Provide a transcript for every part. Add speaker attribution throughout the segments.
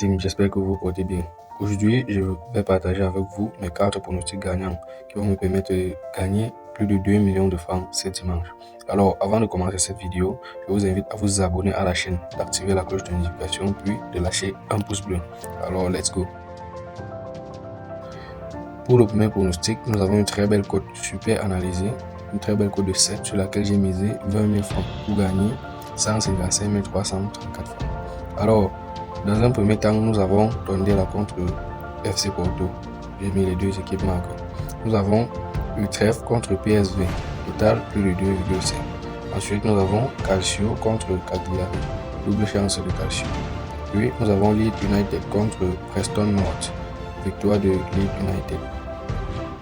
Speaker 1: team, j'espère que vous vous portez bien. Aujourd'hui, je vais partager avec vous mes 4 pronostics gagnants qui vont me permettre de gagner plus de 2 millions de francs ce dimanche. Alors, avant de commencer cette vidéo, je vous invite à vous abonner à la chaîne, d'activer la cloche de notification, puis de lâcher un pouce bleu. Alors, let's go! Pour le premier pronostic, nous avons une très belle cote super analysée, une très belle cote de 7 sur laquelle j'ai misé 20 000 francs pour gagner 155 334 francs. Alors, dans un premier temps, nous avons Tondela contre FC Porto. J'ai mis les deux équipes marquées. Nous avons Utrecht contre PSV, total plus de 2,5. Ensuite, nous avons Calcio contre Cagliari, double chance de Calcio. Puis, nous avons Leeds United contre Preston North, victoire de Leeds United.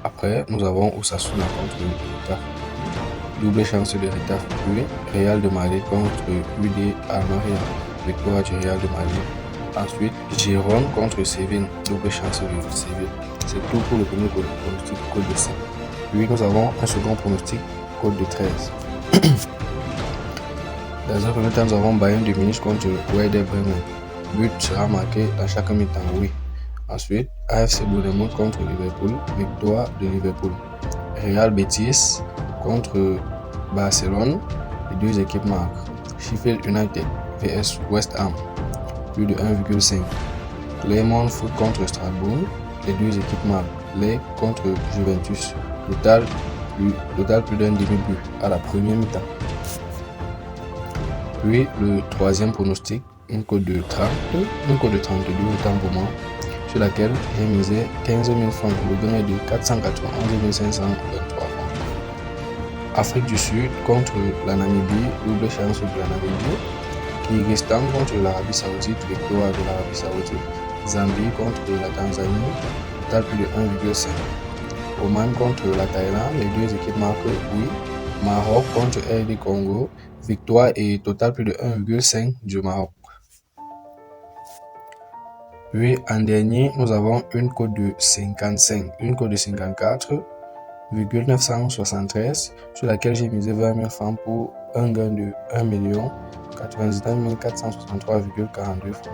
Speaker 1: Après, nous avons Osasuna contre Retafe, double chance de Retafe. Puis, Real de Madrid contre UD Almeria, victoire du Real de Madrid. Ensuite, Gérone contre Séville, double chance de Séville. C'est tout pour le premier pronostic, code de 5. Puis nous avons un second pronostic, code de 13. Dans un premier temps, nous avons Bayern de Munich contre Werder Bremen. But sera marqué dans chaque mi-temps, oui. Ensuite, AFC Bournemouth contre Liverpool, victoire de Liverpool. Real Betis contre Barcelone, les deux équipes marquent. Sheffield United vs West Ham, plus de 1,5. Clermont Foot contre Strasbourg, les deux équipes marquent. Lille contre Juventus, total plus d'un demi-but à la première mi-temps. Puis le troisième pronostic, une cote de 30, une cote de 32 autant pour moi, sur laquelle j'ai misé 15 000 francs. Le gain est de 491 523 francs. Afrique du Sud contre la Namibie, double chance de la Namibie. Kyrgyzstan contre l'Arabie Saoudite, victoire de l'Arabie Saoudite. Zambie contre la Tanzanie, total plus de 1,5. Oman contre la Thaïlande, les deux équipes marquent oui. Maroc contre RD Congo, victoire et total plus de 1,5 du Maroc. Puis en dernier, nous avons une cote de 55, une cote de 54,973 sur laquelle j'ai misé 20 000 francs pour un gain de 1 99 463,42 francs.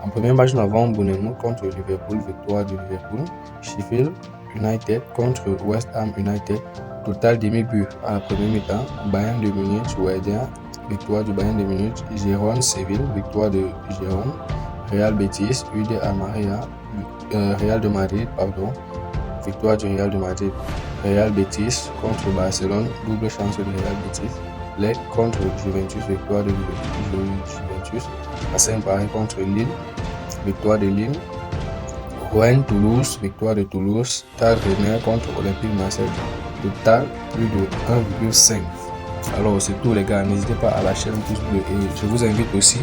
Speaker 1: En premier match, nous avons Bournemouth contre Liverpool, victoire de Liverpool. Sheffield United contre West Ham United, total demi-but à la première mi-temps. Bayern de Munich, Werder, victoire du Bayern de Munich. Gérone Séville, victoire de Gérone. Real Betis, UD Almeria, Real de Madrid, victoire du Real de Madrid. Real Betis contre Barcelone, double chance de Real Betis. Lille contre Juventus, victoire de Juventus. Saint-Paris contre Lille, victoire de Lille. Rouen Toulouse, victoire de Toulouse. Stade Rennais contre Olympique Marseille, total plus de 1,5. Alors c'est tout les gars, n'hésitez pas à lâcher un pouce bleu et je vous invite aussi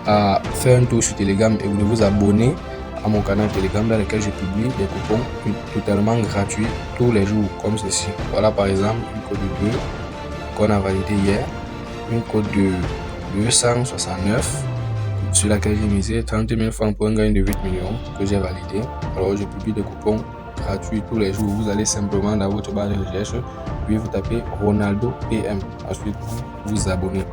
Speaker 1: à faire un tour sur Telegram et de vous abonner à mon canal Telegram dans lequel je publie des coupons totalement gratuits tous les jours comme ceci. Voilà par exemple une code de 2 qu'on a validé hier, une code de 269 sur laquelle j'ai misé 30 000 francs pour un gain de 8 millions que j'ai validé. Alors je publie des coupons gratuits tous les jours. Vous allez simplement dans votre barre de recherche, puis vous tapez Ronaldo PM. Ensuite vous vous abonnez.